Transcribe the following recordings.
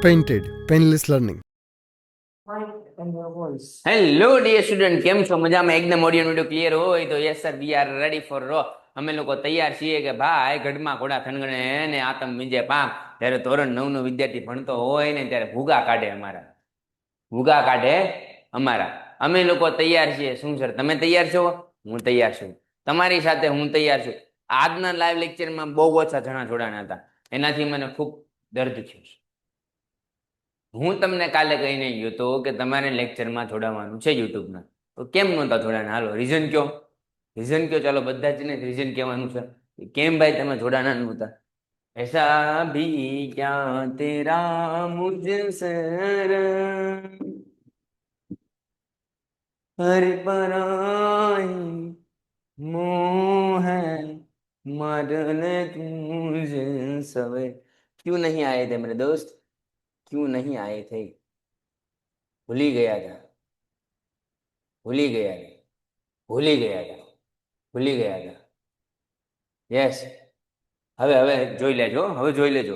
Painted, Painless Learning. Hello dear student, કેમ છો? મજામાં? એકદમ ઓડિયો વિડિયો ક્લિયર હોય તો yes sir, we are ready for રો. અમે લોકો તૈયાર છીએ કે ભાઈ ગઢમાં ઘોડા થનગણે ને આતમ વિજય પામ. ત્યારે ધોરણ 9 નો વિદ્યાર્થી ભણતો હોય ને ત્યારે ભૂગા કાઢે અમારા. અમે લોકો તૈયાર છીએ. શું સર, તમે તૈયાર છો? હું તૈયાર છું. તમારી સાથે હું તૈયાર છું. આજના લાઈવ લેક્ચરમાં બહુ ઓછા જણા જોડાણા હતા, એનાથી મને ખૂબ દર્દ થયું. હું તમને કાલે કહીને ગયો હતો કે તમારે લેક્ચરમાં જોડાવાનું છે યુટ્યુબના, તો કેમ નહોતા જોડાના? હાલો રીઝન કયો, ચાલો બધા જ ને રીઝન કહેવાનું છે. કેમ ભાઈ તમે જોડાના નહોતા? ऐसा भी क्या तेरा मुझसे हर पराई मोह है मरने तुझे सवे. क्यों नहीं आए थे मेरे दोस्त? क्यों नहीं आए थे? भूली गया था, भूली गया था, भूली गया था, ભૂલી ગયા હતા. યસ, હવે જોઈ લેજો.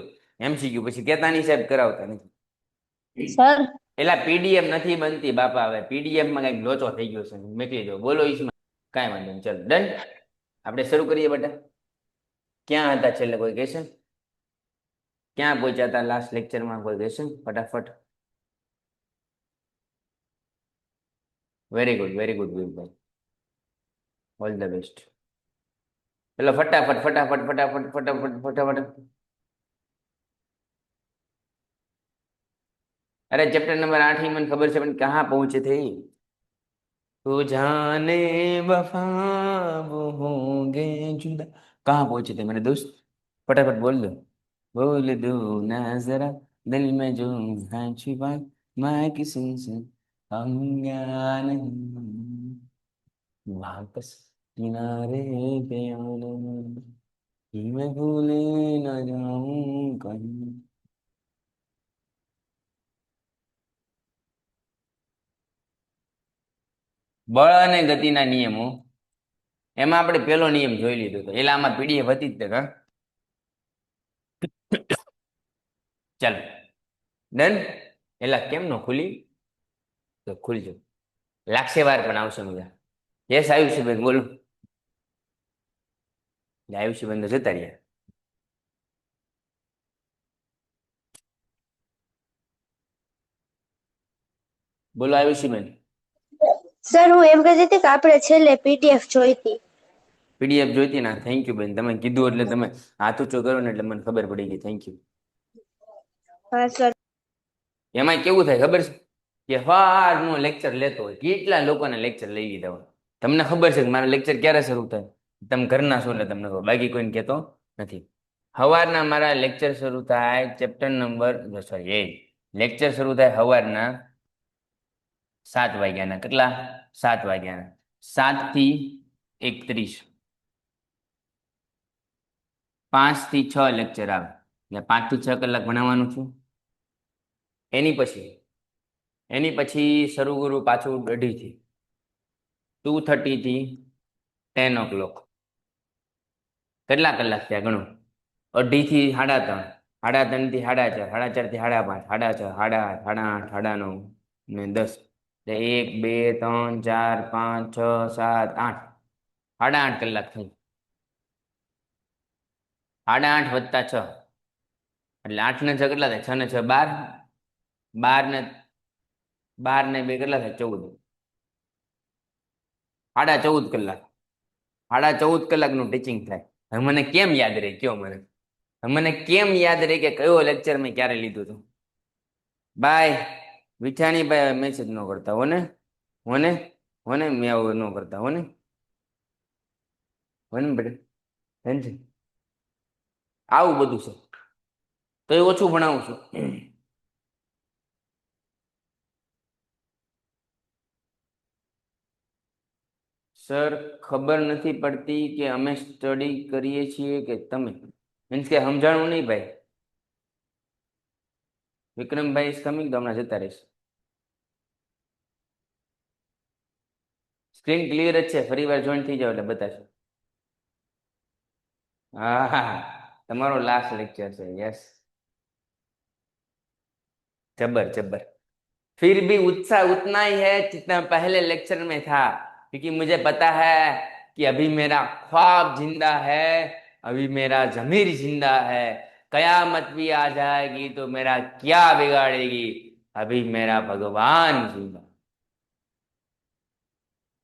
MCQ પછી કહેતા નહીં સાહેબ કરાવતા નથી. સર એલા પીડીએફ નથી બનતી બાપા. હવે પીડીએફ માં કઈક લોચો થઈ ગયો છે, મેકલી દો. બોલો ઈસમાં, કાંઈ વાંધો નહીં. ચલો ડન, આપણે શરૂ કરીએ બેટા. ક્યાં હતા છેલ્લે? કોઈ કહેશે? ક્યાં પહોંચ્યા હતા લાસ્ટ લેક્ચરમાં? કોઈ કહેશે ફટાફટ? વેરી ગુડ ભાઈ, ઓલ ધ બેસ્ટ. चलो फटाफट. अरे चैप्टर नंबर 8 ही मन खबर से कहाँ पहुंचे थे? तो जाने वफा वो होंगे जुदा. कहाँ पहुंचे थे मेरे दोस्त? फटाफट बोल दो ना जरा, दिल में जो है छिपा, मैं किसी से कहूँगा नहीं, वापस किनारे पे आना, कि मैं भूले न जाऊं कहीं. બળ અને ગતિના નિયમો, એમાં આપણે પેલો નિયમ જોઈ લીધો હતો. એટલે આમાં પીડીએફ હતી જ તે. ચાલો ડન. એલા કેમ નો ખુલી? તો ખુલજો, લાગશે વાર પણ આવશે મજા. યસ આયુષીબેન બોલો. આયુષીબેન તો જતા રહ્યા. બોલો આયુષીબેન. સર હું એમ કહેતી હતી કે આપણે છેલ્લે પીડીએફ જોઈતી. પીડીએફ જોઈતી ના? થેન્ક યુ બેન, તમે કીધું એટલે તમે હાથ ઊંચો કરો ને એટલે મને ખબર પડી ગઈ. Thank you. હા સર. એમાં કેવું થાય ખબર છે કે વારનો લેક્ચર લેતો હોય, કેટલા લોકોના લેક્ચર લઈ લીધા હોય. તમને ખબર છે કે મારા લેક્ચર ક્યારે શરૂ થાય? તમે ઘરના છો એટલે તમને ખબર, બાકી કોઈને કહેતો નથી. સવારના મારા લેક્ચર શરૂ થાય ચેપ્ટર નંબર લેક્ચર શરૂ થાય સવારના 7 વાગ્યાના. કેટલા? 7 વાગ્યાના. 7 થી 31, 5 થી 6 લેક્ચર આવે એટલે 5 થી 6 કલાક ભણાવવાનું છું. એની પછી શરૂ કરું પાછું 2:30 થી 2:30 થી 10 o'clock. કેટલા કલાક થયા ગણો? 2:30 થી 3:30, 3:30 થી 4:30, 4:30 થી 5:30, 6:30, 7:30, 8:30, 8:30, 9 ને 10. 1 2 3 4 5 6 7 8, 8.5 કલાક થઈ. 8.5 વત્તા 6 એટલે 8 ને 6 કેટલા થાય? 6 ને 6 12, 12 ને 2 કેટલા થાય? 14. 14.5 કલાક. 14.5 કલાકનું ટીચિંગ થાય. હવે મને કેમ યાદ રહે? કયો મને કેમ યાદ રહે કે કયો લેક્ચર મેં ક્યારે લીધું હતું? બાય વિઠાણી ભાઈ મેસેજ ન કરતા હો ને, મેં આવું ન કરતા હો ને બેટા. આવું બધું છે તો એ ઓછું ભણાવું છું. સર ખબર નથી પડતી કે અમે સ્ટડી કરીએ છીએ કે તમે. મીન્સ કે સમજાણું નહીં ભાઈ. વિક્રમભાઈ ઇઝ કમિંગ તો હમણાં જતા રહીશ. સ્ક્રીન ક્લિયર જ છે, ફરી વાર જોઈન થઈ જાવ એટલે બતાવશે. હા, તમારો લાસ્ટ લેક્ચર છે. યસ जबर जबर। फिर भी उत्साह उतना ही है जितना पहले लेक्चर में था, क्योंकि मुझे पता है कि अभी मेरा ख्वाब जिंदा है, अभी मेरा जमीर जिंदा है। कयामत भी आ जाएगी तो मेरा क्या बिगाड़ेगी, अभी मेरा भगवान जिंदा।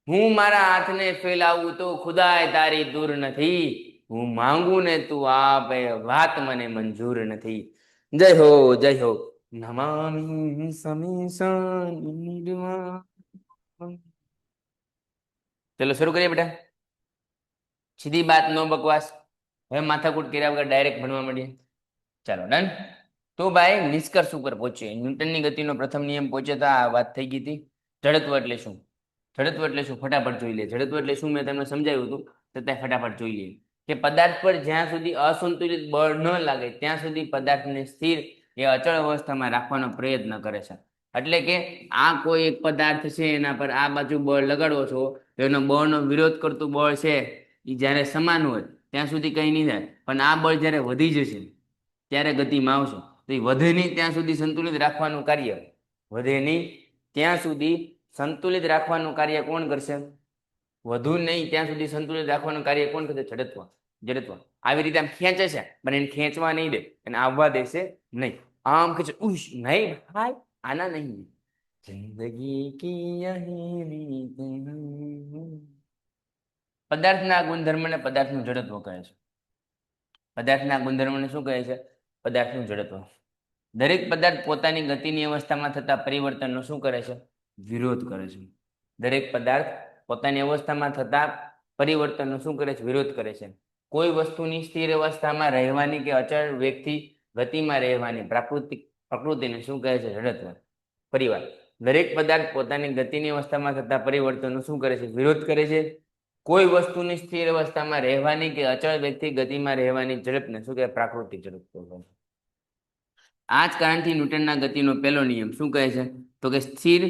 હું મારા હાથને ફેલાવું તો ખુદાય તારી દૂર નથી, હું માંગુ ને તું આપે વાત મને મંજૂર નથી। જય હો જય हो। નમામિ સમીસાન નિર્મા। ચલો શરૂ કરીએ બેટા। સીધી बात नो बकवास। હવે માથાકૂટ કર્યા વગર ડાયરેક્ટ ભણવા માંડીએ। ચાલો ડન। તો ભાઈ નિષ્કર્ષ ઉપર પહોંચીએ। ન્યૂટનની ગતિનો પ્રથમ નિયમ પહોંચ્યા હતા, આ વાત થઈ ગઈ હતી। જડત્વ એટલે શું? જડત્વ એટલે શું ફટાફટ જોઈ લે। જડત્વ એટલે શું મેં તમને સમજાવ્યું હતું, છતાં ફટાફટ જોઈ લઈએ કે પદાર્થ પર જ્યાં સુધી અસંતુલિત બળ ન લાગે ત્યાં સુધી પદાર્થને સ્થિર એ અચળ અવસ્થામાં રાખવાનો પ્રયત્ન કરે છે। એટલે કે આ કોઈ એક પદાર્થ છે, એના પર આ બાજુ બળ લગાડવો છો તો એનો બળનો વિરોધ કરતું બળ છે એ જ્યારે સમાન હોય ત્યાં સુધી કંઈ નહીં થાય, પણ આ બળ જ્યારે વધી જશે ત્યારે ગતિમાં આવશે તો એ વધે નહીં ત્યાં સુધી સંતુલિત રાખવાનું કાર્ય, વધે નહીં ત્યાં સુધી સંતુલિત રાખવાનું કાર્ય કોણ કરશે? વધુ નહીં ત્યાં સુધી સંતુલિત રાખવાનું કાર્ય કોણ કરશે? જડત્વ। જડત્વ આવી રીતે આમ ખેંચે છે પણ એને ખેંચવા નહીં દે, એને આવવા દેશે નહીં। આમ ખેંચે ઉશ નહીં ભાઈ, આના નહીં। જિંદગી કી યહી રીત હૈ। પદાર્થના ગુણધર્મને પદાર્થનું જડત્વ કહે છે। પદાર્થના ગુણધર્મને શું કહે છે? પદાર્થનું જડત્વ। દરેક પદાર્થ પોતાની ગતિની અવસ્થામાં થતા પરિવર્તનનો શું કરે છે? વિરોધ કરે છે। દરેક પદાર્થ પોતાની અવસ્થામાં થતા પરિવર્તનનો શું કરે છે? વિરોધ કરે છે। કોઈ વસ્તુની સ્થિર અવસ્થામાં રહેવાની કે અચળ વેગથી ગતિમાં રહેવાની પ્રકૃતિને શું કહે છે? જડત્વ। પરિવાર દરેક પદાર્થ પોતાની ગતિની અવસ્થામાં થતા પરિવર્તનનો શું કરે છે? વિરોધ કરે છે। કોઈ વસ્તુની સ્થિર અવસ્થામાં રહેવાની કે અચળ વેગથી ગતિમાં રહેવાની ઝડપને શું કહેવાય? પ્રાકૃતિક ઝડપ। આ જ કારણથી ન્યૂટનના ગતિનો પહેલો નિયમ શું કહે છે? તો કે સ્થિર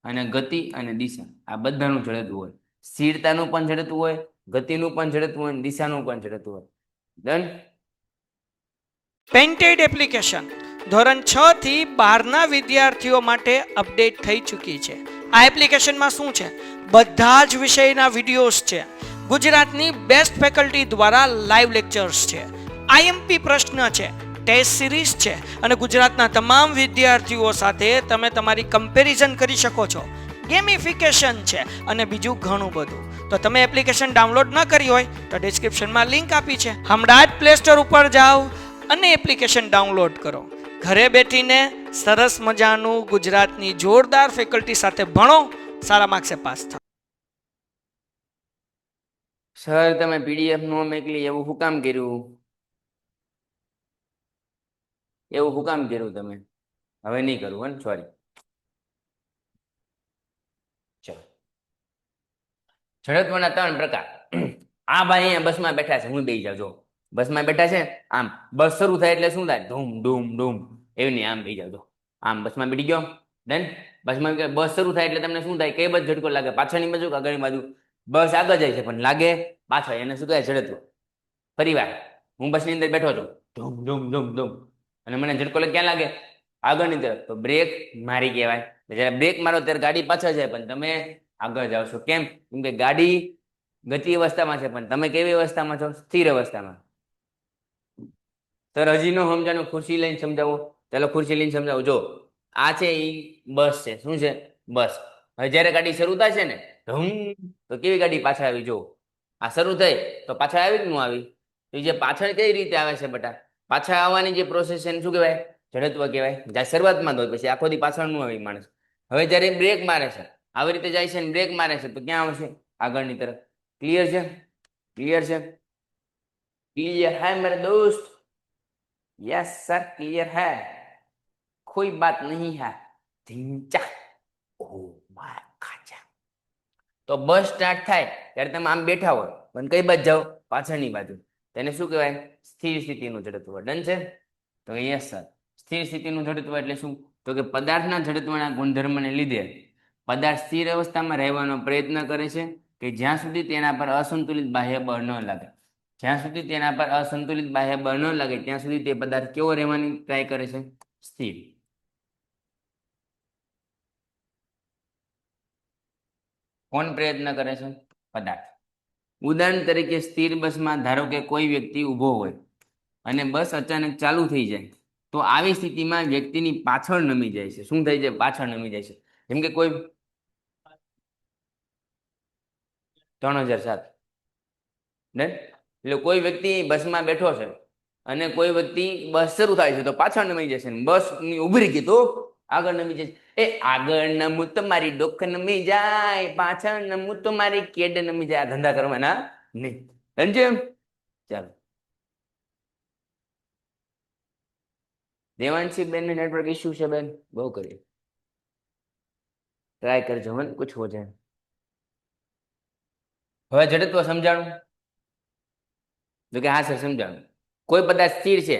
અને ગતિ અને દિશા આ બધાનું જડત્વ હોય। સ્થિરતાનું પણ જડત્વ હોય, ગતિનું પણ જડત્વ હોય, દિશાનું પણ જડત્વ હોય। ડન। પેન્ટેડ એપ્લિકેશન ધોરણ 6 થી 12ના વિદ્યાર્થીઓ માટે અપડેટ થઈ ચૂકી છે। આ એપ્લિકેશનમાં શું છે? બધા જ વિષયના વિડીયોઝ છે, ગુજરાતની બેસ્ટ ફેકલ્ટી દ્વારા લાઈવ લેક્ચર્સ છે, આઈએમપી પ્રશ્ન છે, ટેસ્ટ સિરીઝ છે અને ગુજરાતના તમામ વિદ્યાર્થીઓ સાથે તમે તમારી કમ્પેરિઝન કરી શકો છો। ગેમિફિકેશન છે અને બીજું ઘણું બધું। તો તમે એપ્લિકેશન ડાઉનલોડ ન કરી હોય તો ડિસ્ક્રિપ્શનમાં લિંક આપી છે, હમણાં જ પ્લે સ્ટોર ઉપર જાઓ અને એપ્લિકેશન ડાઉનલોડ કરો। ઘરે બેઠીને સરસ મજાનું ગુજરાતની જોરદાર ફેકલ્ટી સાથે ભણો, સારા માર્ક્સે પાસ થાઓ। સર તમે પીડીએફ નો મોકલી એવું શું કામ કર્યું? એવું શું કામ કર્યું તમે? હવે નહીં કરવું હે, સોરી। ચલો, જડત્વના 3 પ્રકાર। આ ભાઈ અહીંયા બસમાં બેઠા છે, હું બેસી જાઉં। જો બસમાં બેઠા છે, આમ બસ શરૂ થાય એટલે શું થાય? ધૂમ ધૂમ ધૂમ, એવી નહીં આમ બેસી જાવ। જો આમ બસમાં બેઠી ગયો, ડન। બસમાં બસ શરૂ થાય એટલે તમને શું થાય? કઈ બાજુ ઝટકો લાગે? પાછળની બાજુ કે આગળની બાજુ? બસ આગળ જાય છે પણ લાગે પાછળ, એને શું કહે? જડત્વ। પરિવાર હું બસની અંદર બેઠો છું, ધૂમ ધૂમ ધૂમ ધૂમ, અને મને ઝટકો ક્યાં લાગે? આગળની તરફ, તો બ્રેક મારી કહેવાય। જ્યારે બ્રેક મારો ત્યારે ગાડી પાછળ જાય પણ તમે આગળ જાઓ છો। કેમ? કેમ કે ગાડી ગતિ અવસ્થામાં છે પણ તમે કેવી અવસ્થામાં છો? સ્થિર અવસ્થામાં। સર હજી નો સમજાનું, ખુરશી લઈને સમજાવો। ચાલો ખુરશી લઈને સમજાવો। જો આ છે એ બસ છે, શું છે? બસ। હવે જ્યારે ગાડી શરૂ થાય છે ને ધૂમ, તો કેવી ગાડી પાછળ આવી? જો આ શરૂ થઈ તો પાછળ આવી કે ન આવી? તો જે પાછળ કઈ રીતે આવે છે બેટા? પાછળ આવવાની જે પ્રોસેસ છે એને શું કહેવાય? જડત્વ કહેવાય। જ્યાં શરૂઆતમાં હોય પછી આખો દી પાછળ નું આવી માણસ। હવે જ્યારે બ્રેક મારે છે, આવી રીતે જાય છે ને બ્રેક મારે છે તો ક્યાં આવશે? આગળની તરફ। ક્લિયર છે? ક્લિયર છે? क्लियर है मेरे दोस्त? यस सर क्लियर है, कोई बात नहीं है। ढिंचा ओ माय खाचा। તો બસ સ્ટાર્ટ થાય ત્યારે તમે આમ બેઠા હોય પણ કઈ બાજુ જાઓ? પાછળની બાજુ। તેને શું કહેવાય? સ્થિર સ્થિતિનું જડત્વ। ડન છે? તો યસ સર, સ્થિર સ્થિતિનું જડત્વ એટલે શું? તો કે પદાર્થના જડત્વના ગુણધર્મને લીધે પદાર્થ સ્થિર અવસ્થામાં રહેવાનો પ્રયત્ન કરે છે કે જ્યાં સુધી તેના પર અસંતુલિત બાહ્ય બળ ન લાગે। જ્યાં સુધી તેના પર અસંતુલિત બાહ્ય બળ ન લાગે ત્યાં સુધી તે પદાર્થ કેવો રહેવાની ટ્રાય કરે છે? સ્થિર। કોણ પ્રયત્ન કરે છે? પદાર્થ. ઉદાહરણ તરીકે સ્થિર બસમાં ધારો કે કોઈ વ્યક્તિ ઊભો હોય અને બસ અચાનક ચાલુ થઈ જાય, તો આવી સ્થિતિમાં વ્યક્તિની પાછળ નમી જાય છે. શું થઈ જાય? પાછળ નમી જાય છે. જેમ કે કોઈ 3007 ડન. એટલે કોઈ વ્યક્તિ બસમાં બેઠો છે અને કોઈ વ્યક્તિ બસ શરૂ થાય છે તો પાછળ નમી જશે, બસ ઉભી રહી ગઈ તો આગળ નમી જશે. એ આગળ નમું તો મારી ડોક નમી જાય, પાછળ નમું તો મારી કેડ નમી જાય. આ ધંધા કરવાના નહીં. સમજે? ચાલો, દેવાંશી બેન ને નેટવર્ક ઇશ્યુ છે બેન, બહુ કરીએ ટ્રાય કરજો મને કુછ હો જાય. હવે જડત્વ સમજાણું? જો કે હા સર સમજાણું. કોઈ પદાર્થ સ્થિર છે,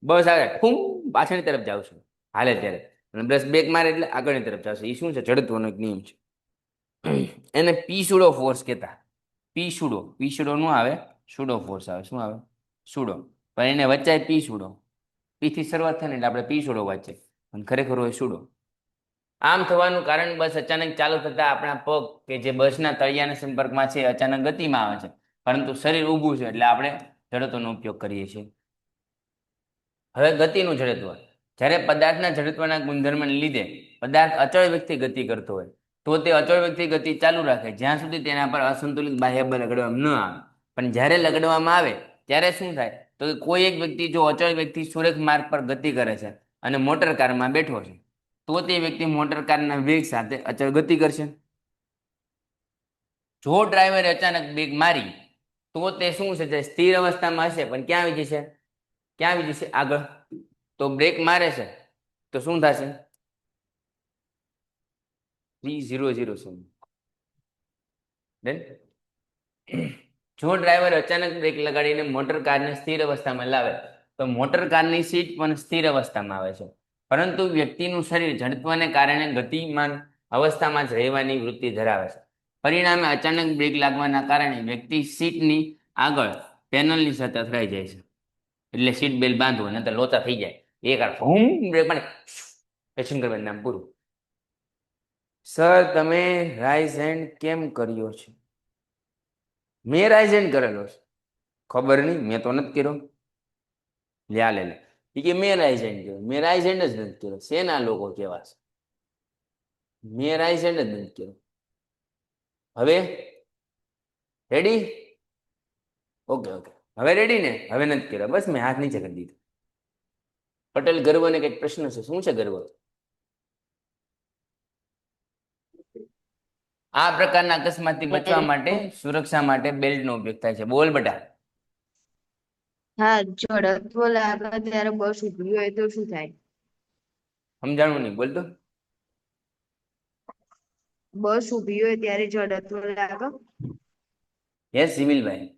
બસ આવે ફૂમ પાછળની તરફ જાવ છું હાલે ત્યારે, અને બસ બ્રેક મારે એટલે આગળની તરફ જશે. એ શું છે? જડત્વનો એક નિયમ છે. એને પી સુડો ફોર્સ કહેતા. પી સુડો નું આવે, સુડો ફોર્સ આવે. શું આવે? સુડો. પણ એને વચ્ચાય પી સુડો. પી થી શરૂઆત થાય ને એટલે આપણે પી સુડો વાંચે, અને ખરેખર હોય સુડો. આમ થવાનું કારણ બસ અચાનક ચાલુ થતા આપણા પગ કે જે બસના તળિયાના સંપર્કમાં છે અચાનક ગતિમાં આવે છે, પરંતુ શરીર ઊભું છે એટલે આપણે જડત્વનો ઉપયોગ કરીએ છીએ. હવે ગતિનું જડત્વ. જ્યારે પદાર્થના જડત્વના ગુણધર્મને લીધે પદાર્થ અચળ વેગથી ગતિ કરતો હોય તો તે અચળ વેગથી ગતિ ચાલુ રાખે જ્યાં સુધી તેના પર અસંતુલિત બાહ્ય બળ લગાડવામાં ન આવે. પણ જ્યારે લગાડવામાં આવે ત્યારે શું થાય? તો કોઈ એક વ્યક્તિ જો અચળ વેગથી સુરેખ માર્ગ પર ગતિ કરે છે અને મોટર કારમાં બેઠો છે, તો તે વ્યક્તિ મોટર કારના વેગ સાથે અચળ ગતિ કરશે. જો ડ્રાઈવરે અચાનક બ્રેક મારી તો તે શું છે? સ્થિર અવસ્થામાં હશે, પણ ક્યાં આવી જશે? ક્યાં આવી જશે? આગળ. તો બ્રેક મારે છે તો શું થશે? 3007. જો ડ્રાઈવર અચાનક બ્રેક લગાડીને મોટર કારને સ્થિર અવસ્થામાં લાવે તો મોટર કારની સીટ પણ સ્થિર અવસ્થામાં આવે છે, પરંતુ વ્યક્તિનું શરીર જડત્વને કારણે ગતિમાન અવસ્થામાં જ રહેવાની વૃત્તિ ધરાવે છે. પરિણામે અચાનક બ્રેક લાગવાના કારણે વ્યક્તિ સીટની આગળ પેનલની સાથે અથડાઈ જાય છે. એટલે સીટ બેલ્ટ બાંધવો, નહીતર લોચા થઈ જાય. એક ભૂમ બ્રેક મારે એક્શન કરવાનું નામ પૂરું. સર તમે રાઇઝ હેન્ડ કેમ કર્યો છે? મેં રાઇઝ હેન્ડ કરેલો છે? ખબર નહીં, મેં તો નથી કર્યો. લ્યા લે એ કે મેં રાઇઝ હેન્ડ કર્યો. મેં રાઇઝ હેન્ડ જ નથી કર્યો. શેના લોકો કેવા છે? મેં રાઇઝ હેન્ડ જ નથી કર્યો. હવે રેડી? ઓકે. હવે રેડી ને? હવે નથી કર્યો, બસ મેં હાથ નીચે કરી દીધો. પટેલ, ગર્વને કંઈક પ્રશ્ન છે. શું છે ગર્વ? આ પ્રકારના અકસ્માતથી બચવા માટે સુરક્ષા માટે બેલ્ટનો ઉપયોગ થાય છે. બોલ બેટા. હા, જડત્વ લાગે ત્યારે બસ ઊભી હોય તો શું થાય? સમજાણું નહીં, બોલ તો. બસ ઊભી હોય ત્યારે જડત્વ લાગે. યસ સિવિલભાઈ.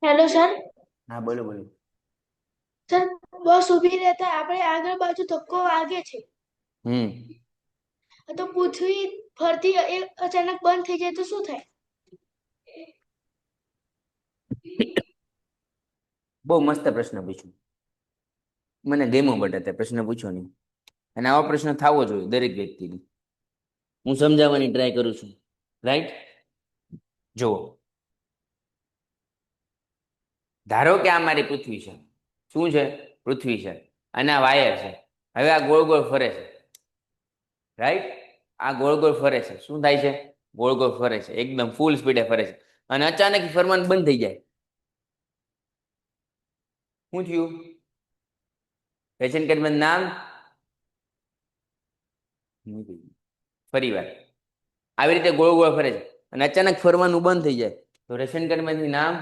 Hello sir. હા બોલો. સર, બસ ઊભી રહેતા આપણે આગળ બાજુ ધક્કો વાગે છે તો પૃથ્વી ફરતી અચાનક બંધ થઈ જાય તો શું થાય? બહુ મસ્ત પ્રશ્ન પૂછ્યો. મને ગમ્યો બટા તે પ્રશ્ન પૂછ્યો નહીં, અને આવો પ્રશ્ન થવો જોઈએ દરેક વ્યક્તિને. હું સમજાવવાની ટ્રાય કરું છું. રાઈટ? જુઓ, ધારો કે આ મારી પૃથ્વી છે. શું છે? પૃથ્વી છે. અને આ વાયર છે. હવે આ ગોળ ગોળ ફરે છે. રાઈટ? આ ગોળ ગોળ ફરે છે. શું થાય છે? ગોળ ગોળ ફરે છે. એકદમ ફૂલ સ્પીડે ફરે છે. અને અચાનક ફરવાનું બંધ થઈ જાય. શું થયું? રેશન કાર્ડમાં નામ ફરી વાર આવી રીતે ગોળ ગોળ ફરે છે અને અચાનક ફરવાનું બંધ થઈ જાય તો રેશન કાર્ડમાંથી નામ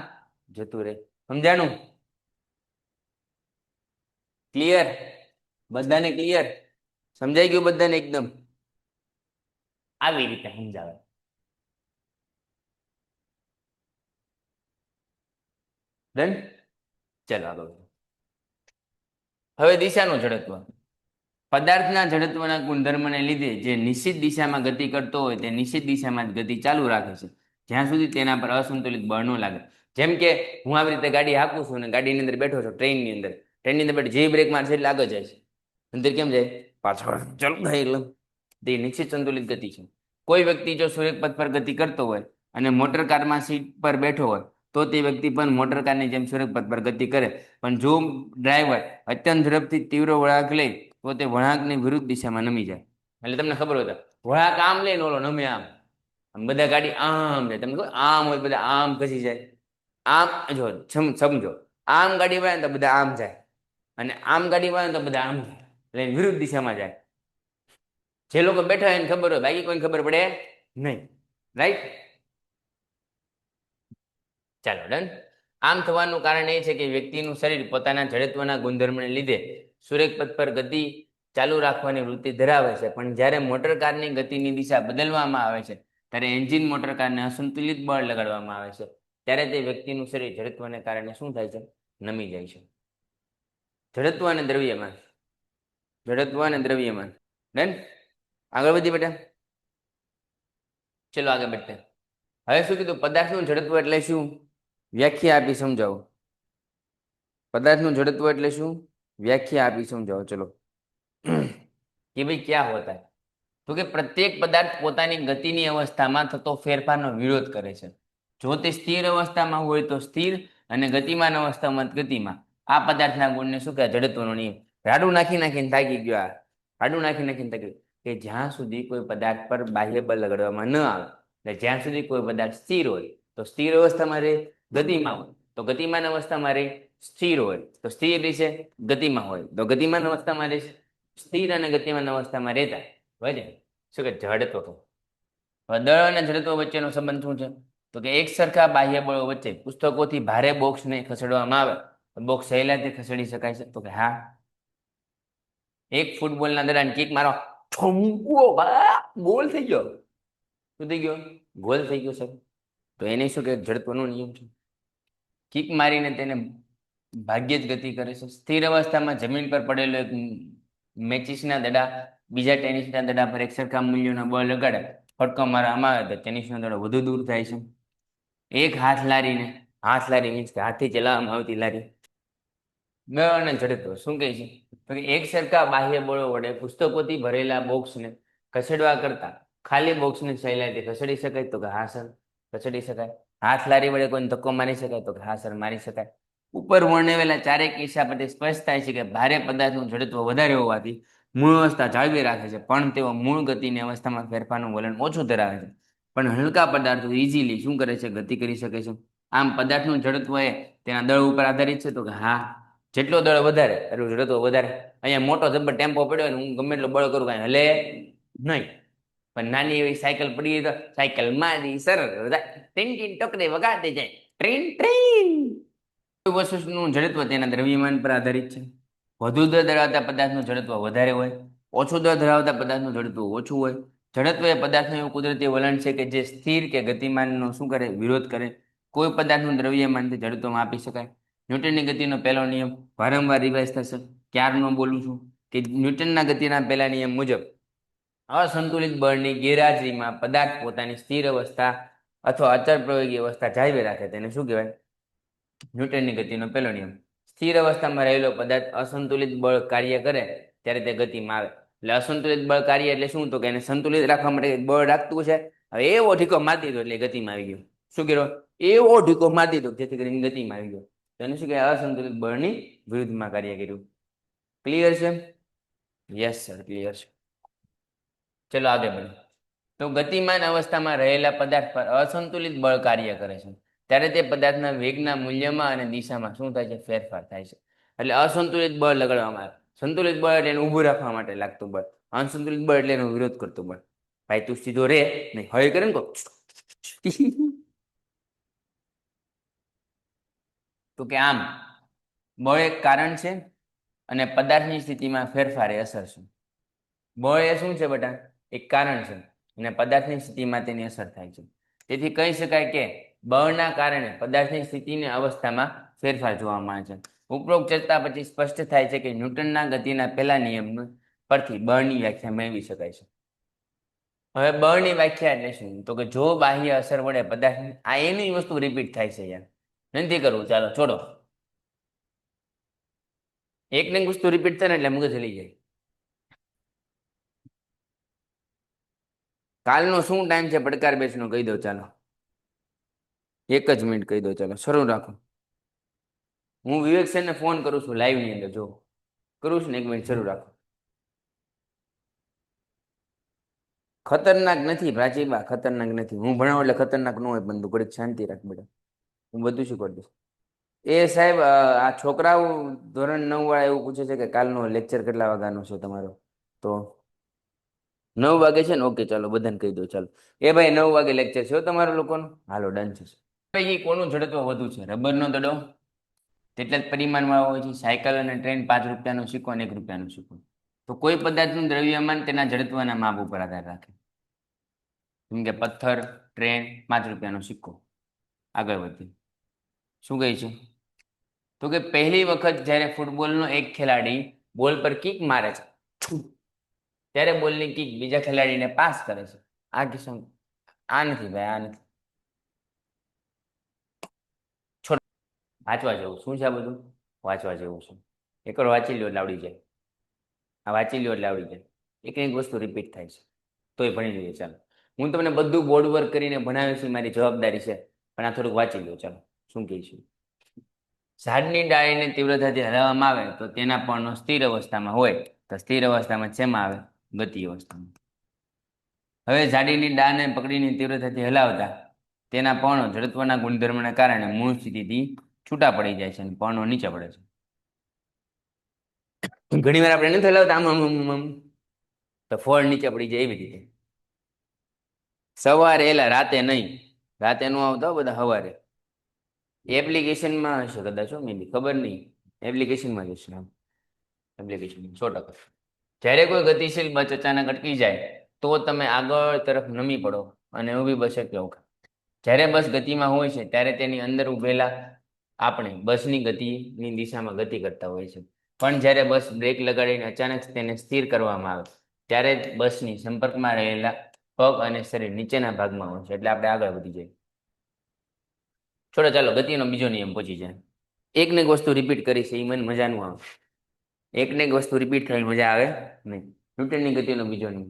જતું રહે. સમજાણું? ક્લિયર? બધાને ક્લિયર? સમજાઈ ગયું બધાને? એકદમ આવી રીતે સમજાવે. ડન? ચાલો આગળ. હવે દિશાનું જડત્વ. પદાર્થના જડત્વના ગુણધર્મને લીધે જે નિશ્ચિત દિશામાં ગતિ કરતો હોય તે નિશ્ચિત દિશામાં જ ગતિ ચાલુ રાખે છે જ્યાં સુધી તેના પર અસંતુલિત બળ ન લાગે. જેમ કે હું આવી રીતે ગાડી હાંકું છું અને ગાડીની અંદર બેઠો છું, ટ્રેનની અંદર બેઠો, જે બ્રેક મારશે એટલે આગળ જાય છે. અંદર કેમ જાય? પાછળ ચાલુ થાય. એટલે તે નિશ્ચિત સંતુલિત ગતિ છે. કોઈ વ્યક્તિ જો સૂર્યપથ પર ગતિ કરતો હોય અને મોટર કારમાં સીટ પર બેઠો હોય તો તે વ્યક્તિ પણ મોટર કારની જેમ સૂર્યપથ પર ગતિ કરે. પણ જો ડ્રાઈવર અત્યંત ઝડપથી તીવ્ર વળાંક લે તો તે વળાંકની વિરુદ્ધ દિશામાં નમી જાય. એટલે તમને ખબર હોય તો વળાંક આમ લે ને ઓલો નમે આમ. બધા ગાડી આમ જાય, તમને ખબર આમ હોય બધા આમ ખસી જાય. આમ જો સમજો, આમ ગાડી વાળે ને તો બધા આમ જાય અને આમ ગાડી વાળે ને તો બધા આમ જાય, એટલે વિરુદ્ધ દિશામાં જાય. જે લોકો બેઠા હોય એને ખબર હોય, બાકી કોઈને ખબર પડે નહીં. રાઈટ? ચાલો ડન. આમ થવાનું કારણ એ છે કે વ્યક્તિનું શરીર પોતાના જડત્વના ગુણધર્મને લીધે સૂર્યપથ પર ગતિ ચાલુ રાખવાની વૃત્તિ ધરાવે છે. પણ જ્યારે મોટર કારની ગતિની દિશા બદલવામાં આવે છે ત્યારે એન્જિન મોટર કારને અસંતુલિત બળ લગાડવામાં આવે છે. ત્યારે તે વ્યક્તિનું શરીર જડત્વને કારણે શું થાય છે? નમી જાય છે. જડત્વ અને દ્રવ્યમાન, જડત્વ અને દ્રવ્યમાન. ડન? આગળ વધી બેટા. ચલો આગળ બેઠે. હવે શું કીધું? પદાર્થનું જડત્વ એટલે શું? વ્યાખ્યા આપી સમજાવો. પદાર્થનું જડત્વ એટલે શું? વ્યાખ્યા આપી સમજાવો. ચલો. કે ભાઈ ક્યાં હોતા है? તો કે પ્રત્યેક પદાર્થ પોતાની ગતિની અવસ્થામાં થતો ફેરફારનો વિરોધ કરે છે. જો તે સ્થિર અવસ્થામાં હોય તો સ્થિર અને ગતિમાન અવસ્થામાં ગતિમાં. આ પદાર્થના ગુણને શું કહેવાય? જડત્વનો નિયમ. રાડું નાખી નાખીને થાકી ગયો. આ રાડું નાખી નાખીને થાકી ગયો. કે જ્યાં સુધી કોઈ પદાર્થ પર બાહ્ય બળ લગાડવામાં ન આવે, એટલે જ્યાં સુધી કોઈ પદાર્થ સ્થિર હોય તો સ્થિર અવસ્થામાં રહે, ગતિમાં હોય તો ગતિમાન અવસ્થામાં રહે, સ્થિર હોય તો સ્થિર રહેશે, ગતિમાં હોય તો ગતિમાન અવસ્થામાં રહેશે. સ્થિર અને ગતિમાન અવસ્થામાં રહેતા હોય શું કે જડત્વ. હવે દળ અને જડત્વ વચ્ચેનો સંબંધ શું છે? તો કે એક સરખા બાહ્ય બળો વચ્ચે પુસ્તકોથી ભારે બોક્સને ખસેડવામાં આવે તો બોક્સ સહેલાઈથી ખસેડી શકાય છે? તો કે હા. એક ફૂટબોલના દડાને કિક મારો, ગોલ થઈ ગયો. શું થઈ ગયો? ગોલ થઈ ગયો સાહેબ. તો એને શું કે જડત્વનો નિયમ છે. કિક મારીને તેને ભાગ્યે જ ગતિ કરે છે. સ્થિર અવસ્થામાં જમીન પર પડેલો એક મેચિસના દડા બીજા ટેનિસના દડા પર એક સરખા મૂલ્યનો બળ લગાડે, ફટકો મારવામાં આવે તો ટેનિસનો દડો વધુ દૂર થાય છે. એક હાથ લારીને, હાથ લારી મીન્સ કે હાથથી ચલાવવામાં આવતી લારી. દળ અને જડત્વ શું કહે છે? તો કે એક સરખા બાહ્ય બળો વડે પુસ્તકોથી ભરેલા બોક્સને ખસેડવા કરતા ખાલી બોક્સને સહેલાઈથી ખસેડી શકાય? તો કે હા સર, ખસેડી શકાય. હાથ લારી વડે કોઈને ધક્કો મારી શકાય? તો કે હા સર, મારી શકાય. ઉપર વર્ણવેલા ચારેય કિસ્સા પરથી સ્પષ્ટ થાય છે કે ભારે પદાર્થનું જડત્વ વધારે હોવાથી મૂળ અવસ્થા જાળવી રાખે છે, પણ તેઓ મૂળ ગતિની અવસ્થામાં ફેરફારનું વલણ ઓછું ધરાવે છે. પણ હલકા પદાર્થો ઇઝીલી શું કરે છે? ગતિ કરી શકે છે. આમ પદાર્થનું જડત્વ એ તેના દળ ઉપર આધારિત છે? તો કે હા. જેટલો દળ વધારે એટલું જડત્વ વધારે. અહીંયા મોટો જબર ટેમ્પો પડ્યો હોય ને હું ગમે એટલો બળ કરું કાંઈ હલે નહીં. પણ નાની એવી સાયકલ પડી તો સાયકલ મારી સરળ ટીન ટીન ટોકરે વગાડતી જાય, ટ્રેન ટ્રેન. કોઈ વસ્તુનું જડત્વ તેના દ્રવ્યમાન પર આધારિત છે. વધુ દર ધરાવતા પદાર્થનું જડત્વ વધારે હોય, ઓછું દર ધરાવતા પદાર્થનું જડત્વ ઓછું હોય. જડત્વ એ પદાર્થનું એવું કુદરતી વલણ છે કે જે સ્થિર કે ગતિમાનનો શું કરે? વિરોધ કરે. કોઈ પદાર્થનું દ્રવ્યમાનથી જડત્વ આપી શકાય. ન્યૂટનની ગતિનો પહેલો નિયમ વારંવાર રિવાઇઝ થશે. ક્યારનો બોલું છું કે ન્યૂટનના ગતિના પહેલા નિયમ મુજબ અસંતુલિત બળની ગેરહાજરીમાં પદાર્થ પોતાની સ્થિર અવસ્થા અથવા અચળ પ્રયોગી અવસ્થા જાળવી રાખે તેને શું કહેવાય? ન્યૂટનની ગતિનો પહેલો નિયમ. સ્થિર અવસ્થામાં રહેલો પદાર્થ અસંતુલિત બળ કાર્ય કરે ત્યારે તે ગતિમાં આવે. એટલે અસંતુલિત બળ કાર્ય એટલે શું? તો કે એને સંતુલિત રાખવા માટે બળ રાખતું છે. હવે એવો ઢીકો મારી દીધો એટલે ગતિમાં આવી ગયો. શું કર્યો? એવો ઢીકો મારી દીધો જેથી કરીને ગતિમાં આવી ગયો. તો એને શું કહેવાય? અસંતુલિત બળની વિરુદ્ધમાં કાર્ય કર્યું. ક્લિયર છે? યસ સર, ક્લિયર છે. ચલો આગળ बढ़े. તો ગતિમાન અવસ્થામાં રહેલા પદાર્થ પર અસંતુલિત બળ કાર્ય કરે છે ત્યારે તે પદાર્થના વેગના મૂલ્યમાં અને દિશામાં શું થાય છે? ફેરફાર થાય છે. એટલે અસંતુલિત બળ લગાડવામાં આવે. સંતુલિત બળ એટલે એને ઊભું રાખવા માટે લાગતું બળ. અસંતુલિત બળ એટલે એનો વિરોધ કરતું બળ. ભાઈ તું સીધો રે નહીં, હવે કરે ને તો કે આમ બળ એક કારણ છે અને પદાર્થની સ્થિતિમાં ફેરફાર એ અસર છે. બળ એ શું છે બેટા? એક કારણ છે અને પદાર્થની સ્થિતિમાં તેની અસર થાય છે. તેથી કહી શકાય કે બળના કારણે પદાર્થની સ્થિતિની અવસ્થામાં ફેરફાર જોવામાં આવે છે. ઉપરોક્ત ચર્ચા પછી સ્પષ્ટ થાય છે કે ન્યૂટનના ગતિના પહેલા નિયમ પરથી બળની વ્યાખ્યા મેળવી શકાય છે. હવે બળની વ્યાખ્યા એટલે શું? તો કે જો બાહ્ય અસર વડે પદાર્થ, આ એની વસ્તુ રિપીટ થાય છે યાર, નથી કરવું. ચાલો છોડો. એક ને વસ્તુ રિપીટ થાય ને એટલે મગજ હલી જાય. કાલનો શું ટાઈમ છે પડકાર બેચનો કહી દો ચાલો. 1 જ મિનિટ કહી દો ચાલો. શરૂ રાખો. હું વિવેક સરને ફોન કરું છું લાઈવ ની અંદર. જો કરું છું ને 1 મિનિટ શરૂ રાખો. ખતરનાક નથી પ્રાચીબા, ખતરનાક નથી. હું ભણાવું એટલે ખતરનાક ન હોય બંધુ. ઘડીક શાંતિ રાખ બેટા, હું બધું શીખવાડી દઈશ. એ સાહેબ આ છોકરાઓ ધોરણ 9 વાળા એવું પૂછે છે કે કાલનો લેક્ચર કેટલા વાગ્યાનો છે તમારો? તો 9 વાગે છે ને? ઓકે ચાલો બધાને કહી દો ચાલો. એ ભાઈ 9 વાગે લેક્ચર છે તમારું લોકોનું. હાલો ડન છે. ભાઈ એ કોનું જડત્વ વધુ છે? રબરનો દડો તેટલા જ પરિમાણવાળો હોય છે. સાયકલ અને ટ્રેન 5 રૂપિયાનો સિક્કો અને 1 રૂપિયાનો સિક્કો. તો કોઈ પદાર્થનું દ્રવ્યમાન તેના જડત્વના માપ ઉપર આધાર રાખે. જેમ કે પથ્થર, ટ્રેન, 5 રૂપિયાનો સિક્કો. આગળ વધીએ. શું કહે છે? તો કે પહેલી વખત જ્યારે ફૂટબોલનો એક ખેલાડી બોલ પર કિક મારે છે ત્યારે બોલની કિક બીજા ખેલાડીને પાસ કરે છે. આ કિસ્સામાં આ નથી ભાઈ, આ નથી. છોડ, વાંચવા જેવું શું છે આ બધું? વાંચવા જેવું છે. એકવાર વાંચી લ્યો એટલે આવડી જાય. આ વાંચી લ્યો એટલે આવડી જાય. એક એક વસ્તુ રિપીટ થાય છે તોય ભણી લઈએ ચાલો. હું તમને બધું બોર્ડ વર્ક કરીને ભણાવ્યું છે, મારી જવાબદારી છે, પણ આ થોડુંક વાંચી લો ચાલો. શું કહે છે? ઝાડની ડાળીને તીવ્રતાથી હલાવવામાં આવે તો તેના પર્ણો સ્થિર અવસ્થામાં હોય. તો સ્થિર અવસ્થામાં શેમાં આવે? ગતિ અવસ્થામાં. હવે ઝાડીની ડાળને પકડીને તીવ્રતાથી હલાવતા તેના પર્ણો જડત્વના ગુણધર્મના કારણે મૂળ સ્થિતિથી છૂટા પડી જાય છે અને પર્ણો નીચે પડે છે. ઘણી વાર આપણે નથી હલાવતા આમ તો ફળ નીચે પડી જાય એવી રીતે. સવારે એલા, રાતે નહીં. રાતે નો આવતા બધા, સવારે. એપ્લિકેશનમાં હશે કદાચ, મે બી ખબર નહીં. એપ્લિકેશનમાં જ હશે. એપ્લિકેશન 100%. જ્યારે કોઈ ગતિશીલ બસ અચાનક અટકી જાય તો તમે આગળ તરફ નમી પડો અને ઊભી બસ કે જ્યારે બસ ગતિમાં હોય છે ત્યારે તેની અંદર ઉભેલા આપણે બસની ગતિની દિશામાં ગતિ કરતા હોય છે. પણ જ્યારે બસ બ્રેક લગાડીને અચાનક તેને સ્થિર કરવામાં આવે ત્યારે બસની સંપર્કમાં રહેલા પગ અને શરીર નીચેના ભાગમાં હોય છે. એટલે આપણે આગળ વધી જઈએ. છોડો ચાલો, ગતિનો બીજો નિયમ પહોંચી જાય. એક ને એક વસ્તુ રિપીટ કરી છે એ મને મજા ન આવે. એક ને એક વસ્તુ રિપીટ થઈ મજા આવે નહીં. ન્યૂટનની ગતિનો બીજો નિયમ.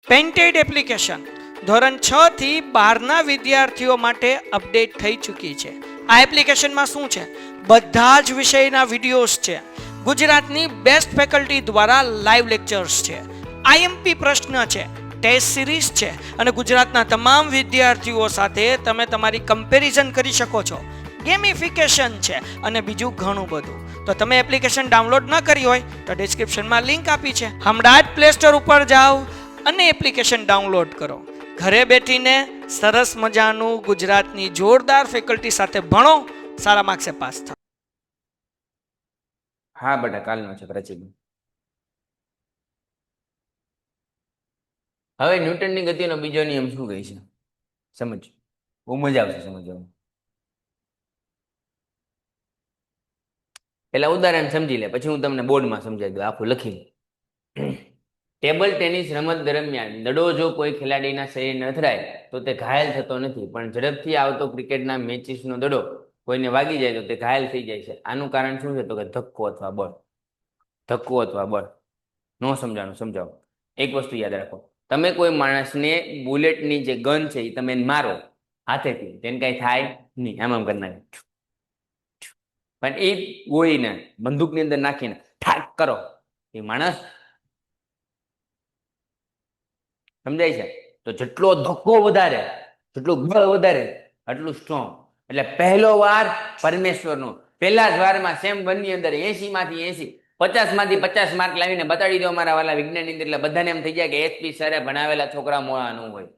પેન્ટેડ એપ્લિકેશન ધોરણ 6 થી 12ના વિદ્યાર્થીઓ માટે અપડેટ થઈ ચૂકી છે. આ એપ્લિકેશનમાં શું છે? બધા જ વિષયના વિડીયોઝ છે. ગુજરાતની બેસ્ટ ફેકલ્ટી દ્વારા લાઈવ લેક્ચર્સ છે. આઈએમપી પ્રશ્ન છે, ટેસ્ટ સિરીઝ છે અને ગુજરાતના તમામ વિદ્યાર્થીઓ સાથે તમે તમારી કમ્પેરિઝન કરી શકો છો. ગેમિફિકેશન છે અને બીજું ઘણું બધું. તો તમે એપ્લિકેશન ડાઉનલોડ ન કરી હોય તો ડિસ્ક્રિપ્શનમાં લિંક આપી છે. હમણાં જ પ્લે સ્ટોર ઉપર જાઓ અને એપ્લિકેશન ડાઉનલોડ કરો. ઘરે બેઠીને સરસ મજાનું ગુજરાતની જોરદાર ફેકલ્ટી સાથે ભણો, સારા માર્ક્સે પાસ થાઓ. હા બેટા, કાલનો છે પ્રાચીન. હવે ન્યૂટનની ગતિનો બીજો નિયમ શું કહે છે? સમજ, બહુ મજા આવશે સમજવામાં. પેલા ઉદાહરણ સમજી લે, પછી હું તમને બોર્ડમાં સમજાવી દઉં આખું લખી. ટેબલ ટેનિસ રમત દરમિયાન દડો જો કોઈ ખેલાડીના શરીરને અથડાય તો તે ઘાયલ થતો નથી, પણ ઝડપથી આવતો ક્રિકેટના મેચિસનો દડો કોઈને વાગી જાય તો તે ઘાયલ થઈ જાય છે. આનું કારણ શું છે? તો કે ધક્કો અથવા બળ. ધક્કો અથવા બળ. ન સમજાણું સમજાવો. એક વસ્તુ યાદ રાખો, તમે કોઈ માણસને બુલેટની જે ગન છે એ તમે મારો હાથેથી, તેને કઈ થાય નહીં. આમ કરી નાખે. પણ એ ગોળીને બંદૂકની અંદર નાખીને ઠાક કરો, એ માણસ સમજાય છે? તો જેટલો ધક્કો વધારે, જેટલું બળ વધારે, એટલું સ્ટ્રોંગ. એટલે પહેલો વાર પરમેશ્વરનો, પહેલા જ વારમાં સેમ વનની અંદર 80 માંથી 80, 50 માંથી 50 માર્ક લાવીને બતાડી દો અમારા વાલા વિજ્ઞાનની અંદર. એટલે બધાને એમ થઈ જાય કે એસપી સરે ભણાવેલા છોકરા મોળા ન હોય.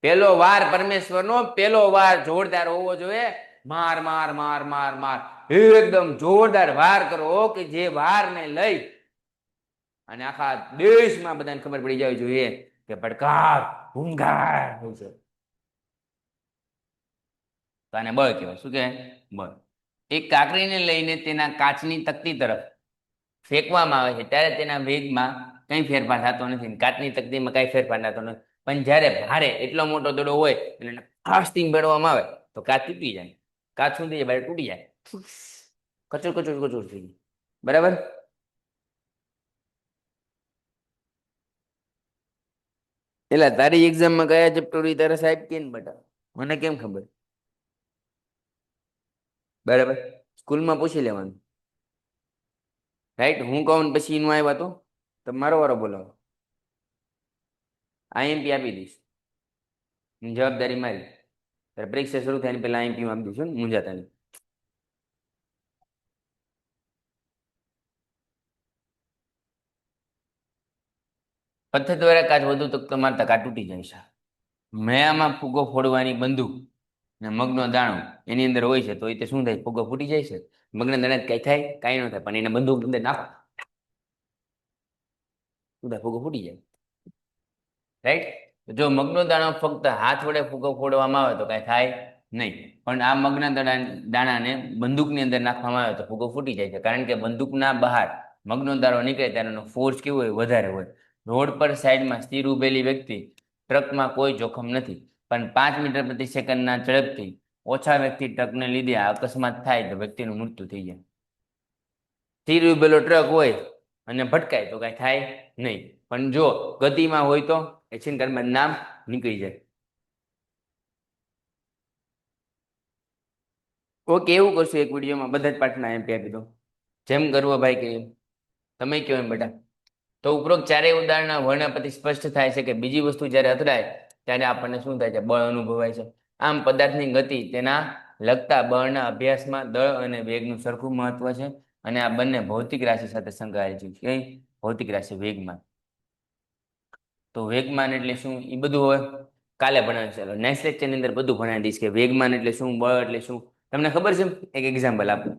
પહેલો વાર પરમેશ્વરનો, પહેલો વાર જોરદાર હોવો જોઈએ. માર માર માર માર માર એકદમ જોરદાર વાર કરો કે જે વારને લઈ અને આખા દેશમાં બધાને ખબર પડી જવી જોઈએ કે પડકાર હુંગાર હોય છે. તો આને બળ કહેવાય. શું કહેવાય? બળ. એક કાંકરીને લઈને તેના કાચની તકતી તરફ ફેંકવામાં આવે છે ત્યારે તેના વેગમાં કંઈ ફેરફાર થતો નથી. કાચની તકતીમાં કઈ ફેરફાર થતો નથી. પણ જ્યારે ભારે એટલો મોટો દડો હોય એટલે ફાસ્ટિંગ મેળવવામાં આવે તો કાચ તૂટી જાય. કાચ શું થઈ જાય? બાર તૂટી જાય, કચોર કચોર કચોર થઈ જાય. બરાબર? એટલે તારી એક્ઝામમાં કયા ચેપ્ટર તારા સાહેબ કે ને બેટા, મને કેમ ખબર? બરાબર, સ્કૂલમાં પૂછી લેવાનું, રાઈટ? હું કહું ને પછી એનું આવ્યા તો મારો વારો બોલાવો, આઈએમપી આપી દઈશ, જવાબદારી મારી. ત્યારે પરીક્ષા શરૂ થાય ને પેલા આઈએમપી આપી દઈશું ને, મૂંઝાતા નહીં. પથ્થર દ્વારા કાચ વધુ તો તમારે તકા તૂટી જાય છે. મેળામાં ફુગ્ગો ફોડવાની બંદૂક ને મગનો દાણો એની અંદર હોય છે, તો એ શું થાય? ફુગ્ગો ફૂટી જાય છે. મગના દાણા કઈ થાય? કાંઈ ન થાય, પણ એને બંદૂક અંદર નાખો, ફુગ્ગો ફૂટી જાય, રાઈટ? જો મગનો દાણો ફક્ત હાથ વડે ફુગ્ગો ફોડવામાં આવે તો કાંઈ થાય નહીં, પણ આ મગના દાણાને બંદૂકની અંદર નાખવામાં આવે તો ફુગ્ગો ફૂટી જાય છે, કારણ કે બંદૂકના બહાર મગનો દાણો નીકળે ત્યારે એનો ફોર્સ કેવો હોય? વધારે હોય. રોડ પર સાઈડમાં સ્થિર ઉભેલી વ્યક્તિ, ટ્રકમાં કોઈ જોખમ નથી, પણ 5 મીટર પ્રતિ સેકન્ડના ઝડપથી ઓછા વ્યક્તિ ટ્રકને લીધે અકસ્માત થાય તો વ્યક્તિનું મૃત્યુ થઈ જાય. સ્થિર ઉભેલો ટ્રક હોય અને ભટકાય તો કાંઈ થાય નહીં, પણ જો ગતિમાં હોય તો એક્સિડન્ટ કાર્ડમાં નામ નીકળી જાય. ઓકે, એવું કરશું એક વિડીયોમાં બધા જ પાઠના એમપી આપી દો, જેમ ગર્વભાઈ કે એમ. તમે કહો એમ બેટા. તો ઉપરોક્ત ચારેય ઉદાહરણના વર્ણન પરથી સ્પષ્ટ થાય છે કે બીજી વસ્તુ જ્યારે અથડાય ત્યારે આપણને શું થાય છે? બળ અનુભવાય છે. આમ પદાર્થની ગતિ તેના લગતા બળના અભ્યાસમાં દળ અને વેગનું સરખું મહત્વ છે, અને આ બંને ભૌતિક રાશિ સાથે સંકળાયેલ છે. કઈ ભૌતિક રાશિ? વેગમાન. તો વેગમાન એટલે શું એ બધું હોય કાલે ભણાવીશ. ચાલો નેક્સ્ટ લેક્ચરની અંદર બધું ભણાવી દઈશ કે વેગમાન એટલે શું, બળ એટલે શું. તમને ખબર છે? એક એક્ઝામ્પલ આપું.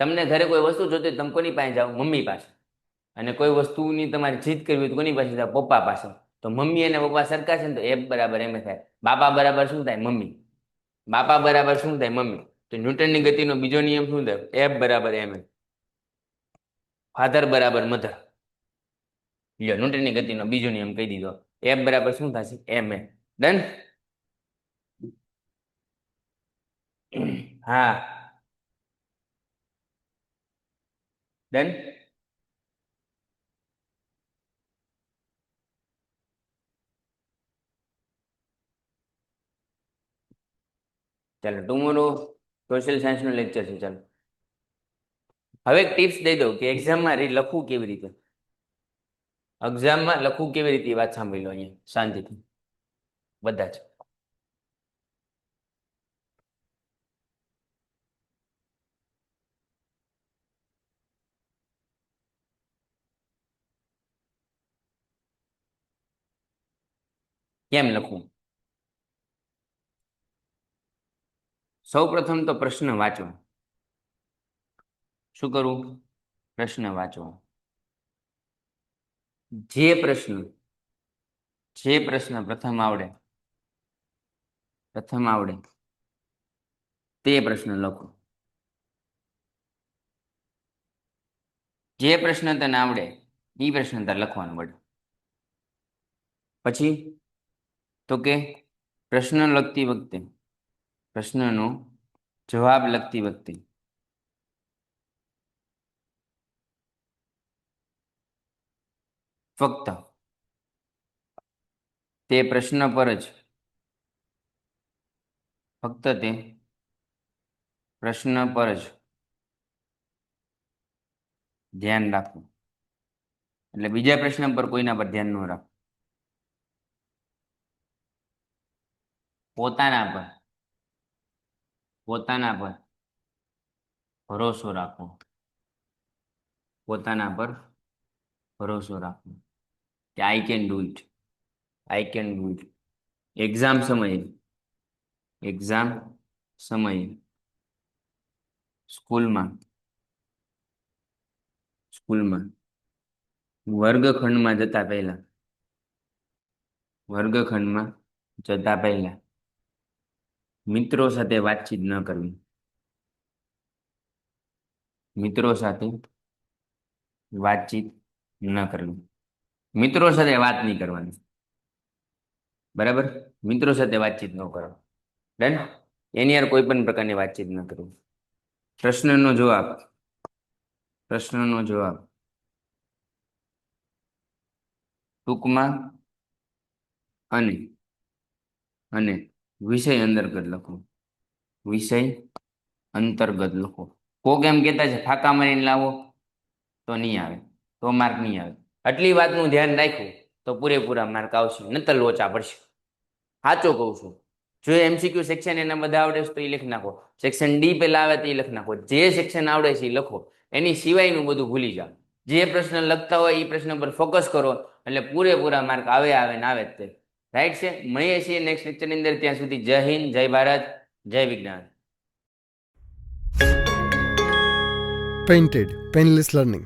તમને ઘરે કોઈ વસ્તુ જોતી હોય તમે કોની પાસે જાઓ? મમ્મી પાસે. અને કોઈ વસ્તુની તમારે જીદ કરવી હોય તો કોની પાસે જાઓ? પપ્પા પાસે. તો મમ્મી અને પપ્પા સરખા છે ને, તો એફ બરાબર એમ થાય. બાપા બરાબર શું થાય? મમ્મી. બાપા બરાબર શું થાય? મમ્મી. તો ન્યૂટનની ગતિનો બીજો નિયમ શું થાય? એફ બરાબર એમ. ફાધર બરાબર મધર. લ્યો, ન્યૂટનની ગતિનો બીજો નિયમ કહી દીધો. એફ બરાબર શું થશે? એમ એ. ડન? હા, ડન. ચાલો, ટુમોરો સોશિયલ સાયન્સનો લેક્ચર છે. ચાલો, હવે એક ટિપ્સ દઈ દઉં કે એક્ઝામમાં લખવું કેવી રીતે. એક્ઝામમાં લખવું કેવી રીતે વાત સાંભળી લો અહીંયા શાંતિથી બધા જ. કેમ લખવું? સૌ પ્રથમ તો પ્રશ્ન વાંચો. શું કરવું? પ્રશ્ન વાંચો. જે પ્રશ્ન પ્રથમ આવડે તે પ્રશ્ન લખો. જે પ્રશ્ન તને આવડે એ પ્રશ્ન તારે લખવાનો પડે. પછી તો કે પ્રશ્નનો જવાબ લખતી વખતે ફક્ત તે પ્રશ્ન પર જ ધ્યાન રાખવું. એટલે બીજા પ્રશ્ન પર કોઈના પર ધ્યાન ન રાખવું. પોતાના પર ભરોસો રાખવો. કે I can do it. Exam સમયે સ્કૂલમાં વર્ગખંડમાં જતા પહેલા મિત્રો સાથે વાતચીત ન કરવી. મિત્રો સાથે વાત નહીં કરવાની. બરાબર? મિત્રો સાથે વાતચીત ન કરો. ડન? એની યાર કોઈ પણ પ્રકારની વાતચીત ન કરવી. પ્રશ્નનો જવાબ ટૂંકમાં અને અને વિષય અંતર્ગત લખો. વિષય અંતર્ગત લખો. કોક એમ કહેતા છે ફાંકા મારીને લાવો તો નહીં આવે, તો માર્ક નહીં આવે. આટલી વાતનું ધ્યાન રાખ્યું તો પૂરેપૂરા માર્ક આવશે, નતર લોચા પડશે. સાચો કહું છું. જો એમસીક્યુ સેક્શન એના બધા આવડે છે તો એ લખી નાખો. સેક્શન ડી પેલા આવે તો એ લખી નાખો. જે સેક્શન આવડે છે એ લખો. એની સિવાયનું બધું ભૂલી જાઓ. જે પ્રશ્ન લખતા હોય એ પ્રશ્ન પર ફોકસ કરો એટલે પૂરેપૂરા માર્ક આવે ને આવે જ તે. રાઈટ છે. મળીએ છીએ નેક્સ્ટ લેક્ચરની અંદર. ત્યાં સુધી જય હિન્દ, જય ભારત, જય વિજ્ઞાન. Painted Painless Learning.